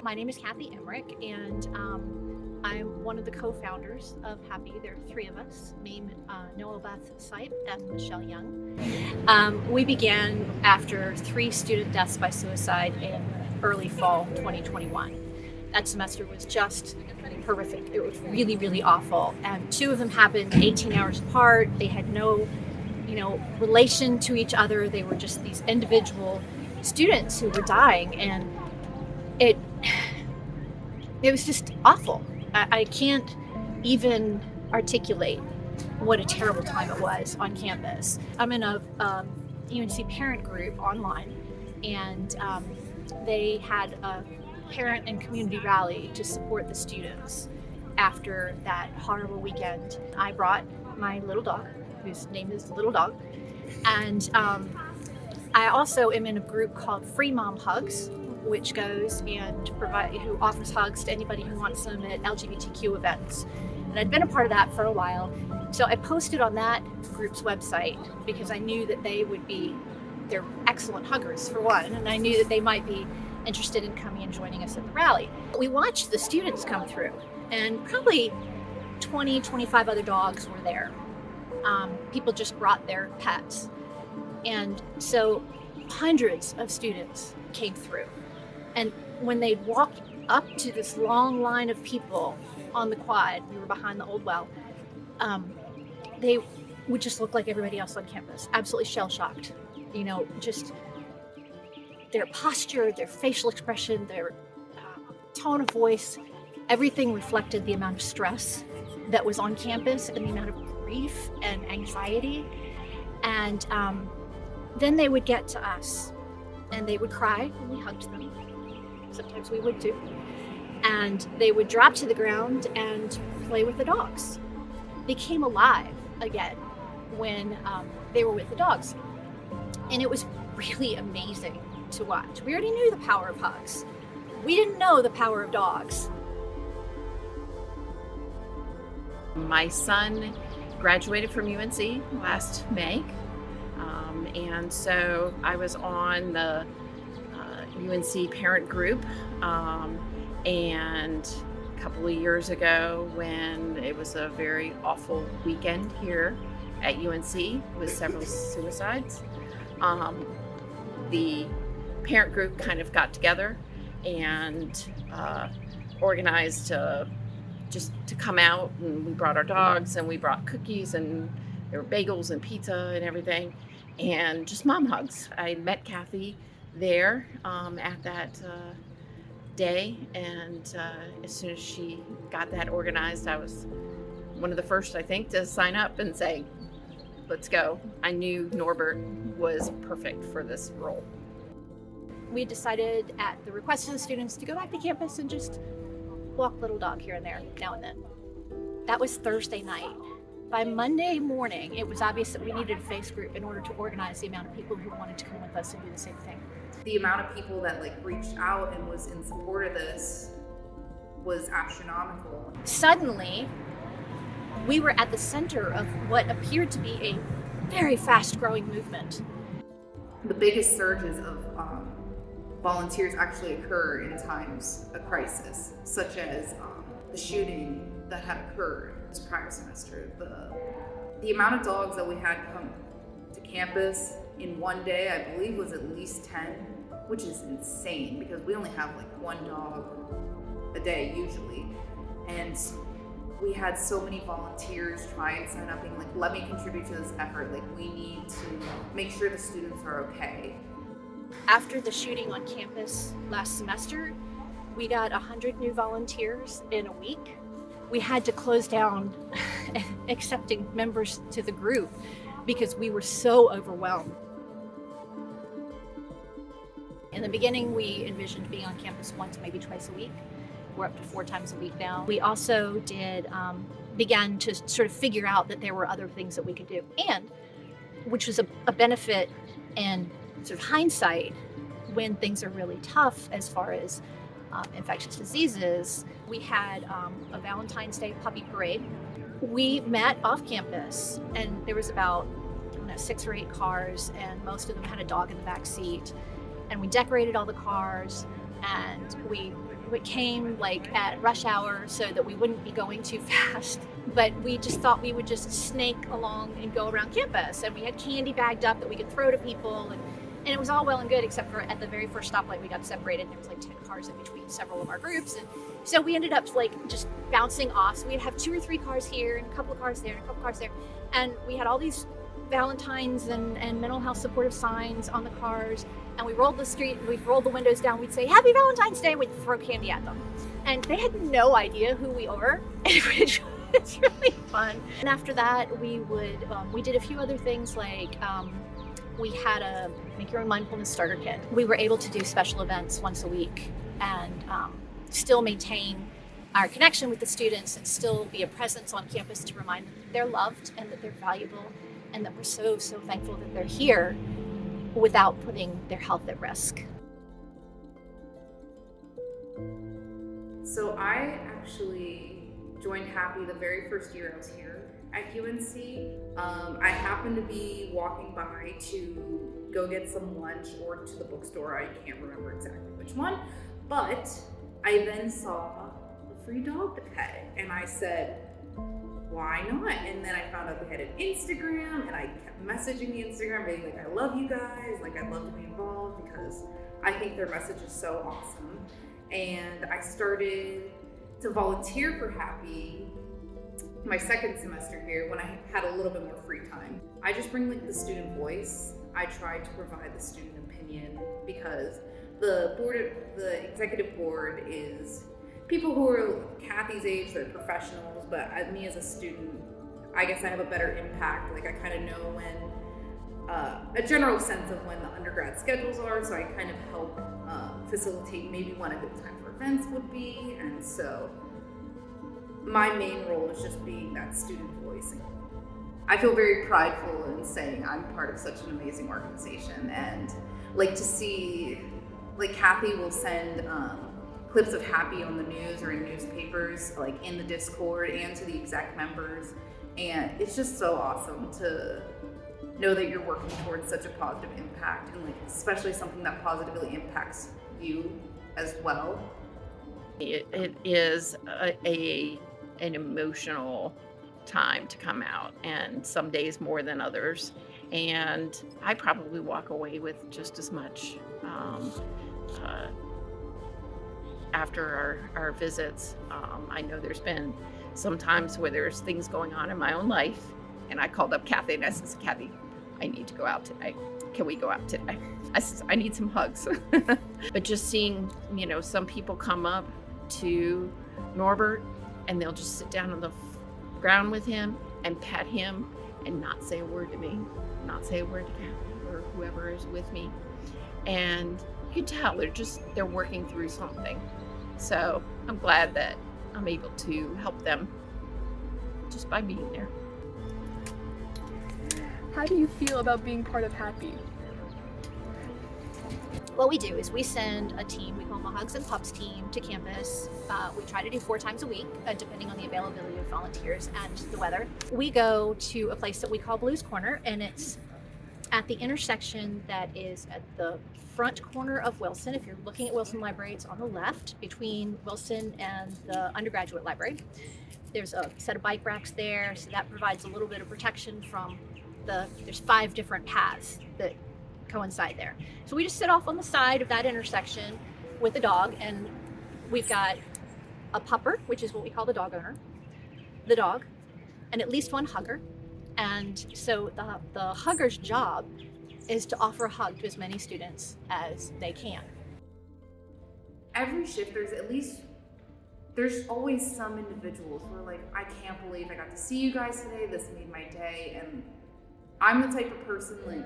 My name is Kathy Emmerich, and I'm one of the co-founders of HAPPEE. There are three of us, me, Noah Beth Sipe, and Michelle Young. We began after 3 student deaths by suicide in early fall 2021. That semester was just horrific. It was really, really awful. And 2 of them happened 18 hours apart. They had no, relation to each other. They were just these individual students who were dying, and it was just awful. I can't even articulate what a terrible time it was on campus. I'm in a UNC parent group online, and they had a parent and community rally to support the students after that horrible weekend. I brought my little dog, whose name is Little Dog, and I also am in a group called Free Mom Hugs, which goes and who offers hugs to anybody who wants them at LGBTQ events. And I'd been a part of that for a while, so I posted on that group's website because I knew that they're excellent huggers for one, and I knew that they might be interested in coming and joining us at the rally. We watched the students come through, and probably 20, 25 other dogs were there. People just brought their pets. And so hundreds of students came through. And when they'd walk up to this long line of people on the quad, we were behind the old well, they would just look like everybody else on campus, absolutely shell-shocked. Just their posture, their facial expression, their tone of voice, everything reflected the amount of stress that was on campus and the amount of grief and anxiety. And then they would get to us and they would cry when we hugged them. Sometimes we would too. And they would drop to the ground and play with the dogs. They came alive again when they were with the dogs. And it was really amazing to watch. We already knew the power of hugs. We didn't know the power of dogs. My son graduated from UNC last May, and so I was on the UNC parent group, and a couple of years ago when it was a very awful weekend here at UNC with several suicides, the parent group kind of got together and organized just to come out, and we brought our dogs and we brought cookies and there were bagels and pizza and everything, and just mom hugs. I met Kathy there at that day, and as soon as she got that organized, I was one of the first, I think, to sign up and say, let's go. I knew Norbert was perfect for this role. We decided at the request of the students to go back to campus and just walk Little Dog here and there now and then. That was Thursday night. By Monday morning, it was obvious that we needed a face group in order to organize the amount of people who wanted to come with us and do the same thing. The amount of people that reached out and was in support of this was astronomical. Suddenly, we were at the center of what appeared to be a very fast-growing movement. The biggest surges of volunteers actually occur in times of crisis, such as the shooting that had occurred this prior semester. The amount of dogs that we had come to campus in one day, I believe, was at least 10, which is insane because we only have 1 dog a day usually. And we had so many volunteers try and sign up being let me contribute to this effort. We need to make sure the students are okay. After the shooting on campus last semester, we got 100 new volunteers in a week. We had to close down accepting members to the group because we were so overwhelmed. In the beginning, we envisioned being on campus once, maybe twice a week. We're up to 4 times a week now. We also began to sort of figure out that there were other things that we could do, and which was a benefit in sort of hindsight when things are really tough as far as infectious diseases. We had a Valentine's Day puppy parade. We met off campus, and there was about 6 or 8 cars, and most of them had a dog in the back seat. And we decorated all the cars, and we it came like at rush hour so that we wouldn't be going too fast. But we just thought we would just snake along and go around campus. And we had candy bagged up that we could throw to people. And it was all well and good, except for at the very first stoplight, we got separated. And there was like 10 cars in between several of our groups. And so we ended up like just bouncing off. So we'd have 2 or 3 cars here and a couple of cars there and a couple of cars there. And we had all these Valentine's and mental health supportive signs on the cars. And we rolled the windows down. We'd say, "Happy Valentine's Day." And we'd throw candy at them. And they had no idea who we were. It's really fun. And after that, we did a few other things like we had a make your own mindfulness starter kit. We were able to do special events once a week and still maintain our connection with the students and still be a presence on campus to remind them that they're loved and that they're valuable and that we're so thankful that they're here without putting their health at risk. So I actually joined HAPPEE the very first year I was here at UNC. I happened to be walking by to go get some lunch or to the bookstore. I can't remember exactly which one, but I then saw a free dog to pet and I said, why not? And then I found out they had an Instagram and I kept messaging the Instagram being like, I love you guys, like I'd love to be involved because I think their message is so awesome. And I started to volunteer for HAPPEE my second semester here when I had a little bit more free time. I just bring like the student voice. I try to provide the student opinion because the executive board is people who are Kathy's age, they're professionals, but me as a student, I guess I have a better impact. Like I kind of know when, a general sense of when the undergrad schedules are, so I kind of help facilitate maybe when a good time for events would be, and so my main role is just being that student voice. I feel very prideful in saying I'm part of such an amazing organization, and like to see, like Kathy will send clips of HAPPEE on the news or in newspapers, like in the Discord and to the exec members, and it's just so awesome to know that you're working towards such a positive impact, and like especially something that positively impacts you as well. It is an emotional time to come out, and some days more than others. And I probably walk away with just as much after our visits. I know there's been some times where there's things going on in my own life, and I called up Kathy and I said, Kathy, I need to go out today. Can we go out today? I said, I need some hugs. But just seeing, some people come up to Norbert and they'll just sit down on the ground with him and pet him and not say a word to me, not say a word to Kathy or whoever is with me. And you can tell they're working through something. So I'm glad that I'm able to help them just by being there. How do you feel about being part of HAPPEE? What we do is we send a team, we call them a Hugs and Pups team, to campus. We try to do 4 times a week, depending on the availability of volunteers and the weather. We go to a place that we call Blues Corner, and it's at the intersection that is at the front corner of Wilson. If you're looking at Wilson Library, it's on the left between Wilson and the undergraduate library. There's a set of bike racks there, so that provides a little bit of protection from there's 5 different paths that coincide there. So we just sit off on the side of that intersection with the dog, and we've got a pupper, which is what we call the dog owner, the dog, and at least one hugger. And so the hugger's job is to offer a hug to as many students as they can. Every shift, there's always some individuals who are like, I can't believe I got to see you guys today. This made my day. And I'm the type of person, like,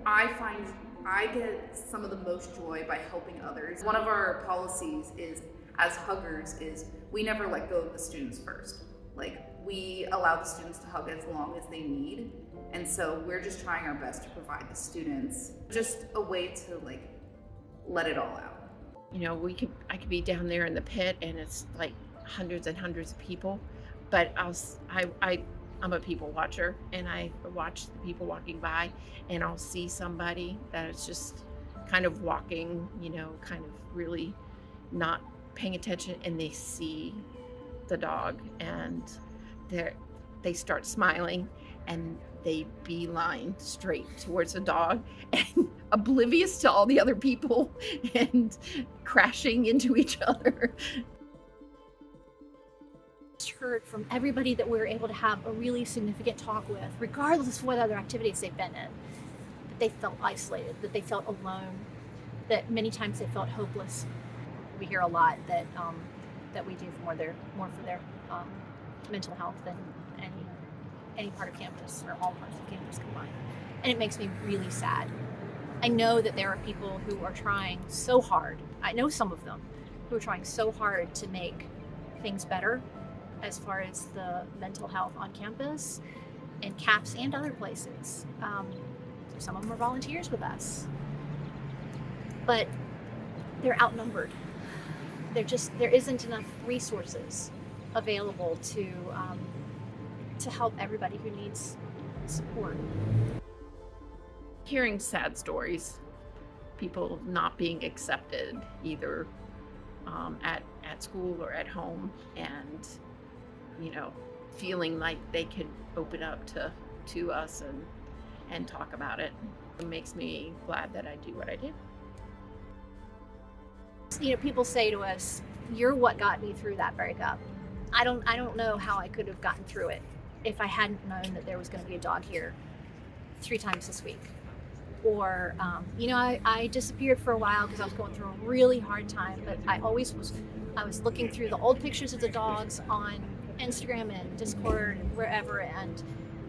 I find I get some of the most joy by helping others. One of our policies is, as huggers, is we never let go of the students first. Like, we allow the students to hug as long as they need. And so we're just trying our best to provide the students just a way to like let it all out. I could be down there in the pit and it's like hundreds and hundreds of people, but I'm a people watcher, and I watch the people walking by, and I'll see somebody that is just kind of walking, kind of really not paying attention and they see the dog, and they start smiling, and they beeline straight towards the dog, and oblivious to all the other people and crashing into each other. Heard from everybody that we were able to have a really significant talk with, regardless of what other activities they've been in, that they felt isolated, that they felt alone, that many times they felt hopeless. We hear a lot that that we do more for their mental health than any part of campus or all parts of campus combined, and it makes me really sad. I know that there are people who are trying so hard. I know some of them who are trying so hard to make things better as far as the mental health on campus and CAPS and other places. Some of them are volunteers with us, but they're outnumbered. There isn't enough resources available to help everybody who needs support. Hearing sad stories, people not being accepted either at school or at home, and feeling like they could open up to us and talk about it. It makes me glad that I do what I do. People say to us, "You're what got me through that breakup." I don't know how I could have gotten through it if I hadn't known that there was going to be a dog here 3 times this week. Or, I disappeared for a while because I was going through a really hard time, but I was looking through the old pictures of the dogs on Instagram and Discord and wherever, and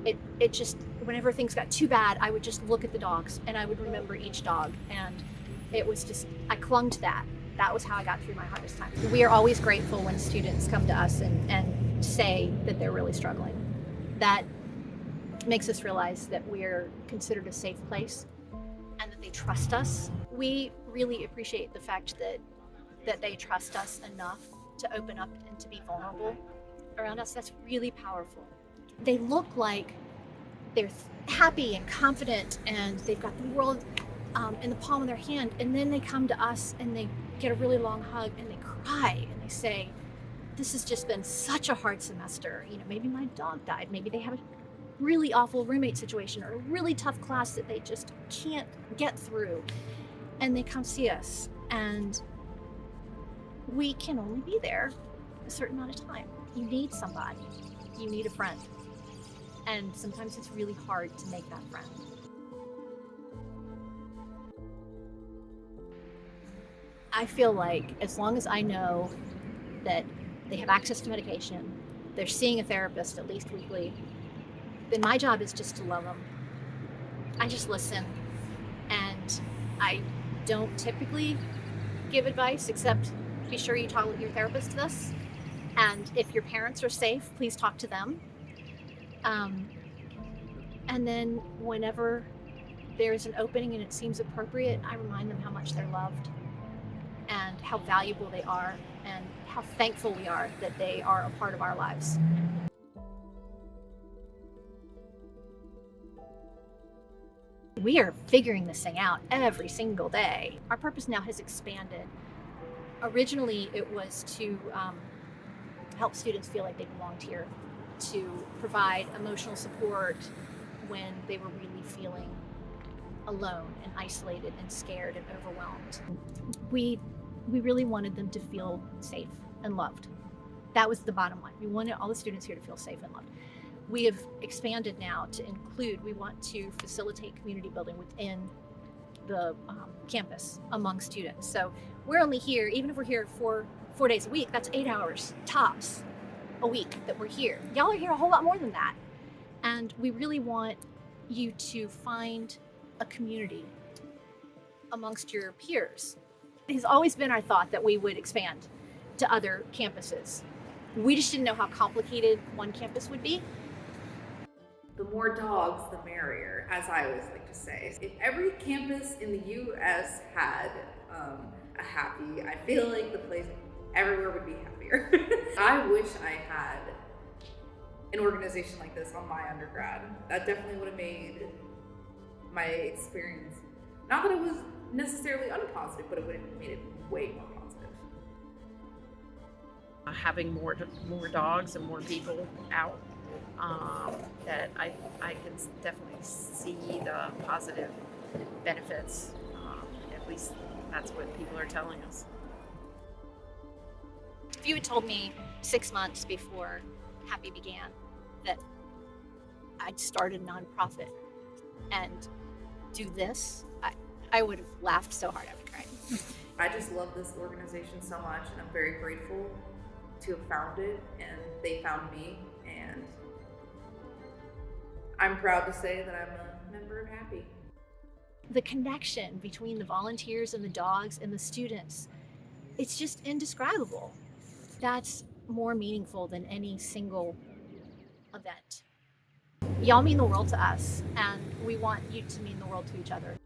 it just, whenever things got too bad, I would just look at the dogs and I would remember each dog, and it was just, I clung to that. That was how I got through my hardest time. We are always grateful when students come to us and say that they're really struggling. That makes us realize that we're considered a safe place and that they trust us. We really appreciate the fact that they trust us enough to open up and to be vulnerable around us. That's really powerful. They look like they're happy and confident and they've got the world in the palm of their hand, and then they come to us and they get a really long hug and they cry and they say, "This has just been such a hard semester. Maybe my dog died. Maybe they have a really awful roommate situation or a really tough class that they just can't get through." And they come see us, and we can only be there a certain amount of time. You need somebody. You need a friend. And sometimes it's really hard to make that friend. I feel like as long as I know that they have access to medication, they're seeing a therapist at least weekly, then my job is just to love them. I just listen, and I don't typically give advice, except be sure you talk with your therapist this, and if your parents are safe, please talk to them. And then whenever there's an opening and it seems appropriate, I remind them how much they're loved and how valuable they are and how thankful we are that they are a part of our lives. We are figuring this thing out every single day. Our purpose now has expanded. Originally, it was to help students feel like they belonged here, to provide emotional support when they were really feeling alone and isolated and scared and overwhelmed. We really wanted them to feel safe and loved. That was the bottom line. We wanted all the students here to feel safe and loved. We have expanded now to include, we want to facilitate community building within the campus among students. So we're only here, even if we're here 4 days a week, that's 8 hours tops a week that we're here. Y'all are here a whole lot more than that. And we really want you to find a community amongst your peers. It has always been our thought that we would expand to other campuses. We just didn't know how complicated one campus would be. The more dogs, the merrier, as I always like to say. If every campus in the U.S. had a HAPPEE, I feel like the place everywhere would be happier. I wish I had an organization like this on my undergrad. That definitely would have made my experience, not that it was necessarily unpositive, but it would have made it way more positive. having more dogs and more people out, that I can definitely see the positive benefits. At least that's what people are telling us. If you had told me 6 months before HAPPEE began that I'd start a nonprofit and do this, I would have laughed so hard I would cry. I just love this organization so much, and I'm very grateful to have found it, and they found me, and I'm proud to say that I'm a member of HAPPEE. The connection between the volunteers and the dogs and the students, it's just indescribable. That's more meaningful than any single event. Y'all mean the world to us, and we want you to mean the world to each other.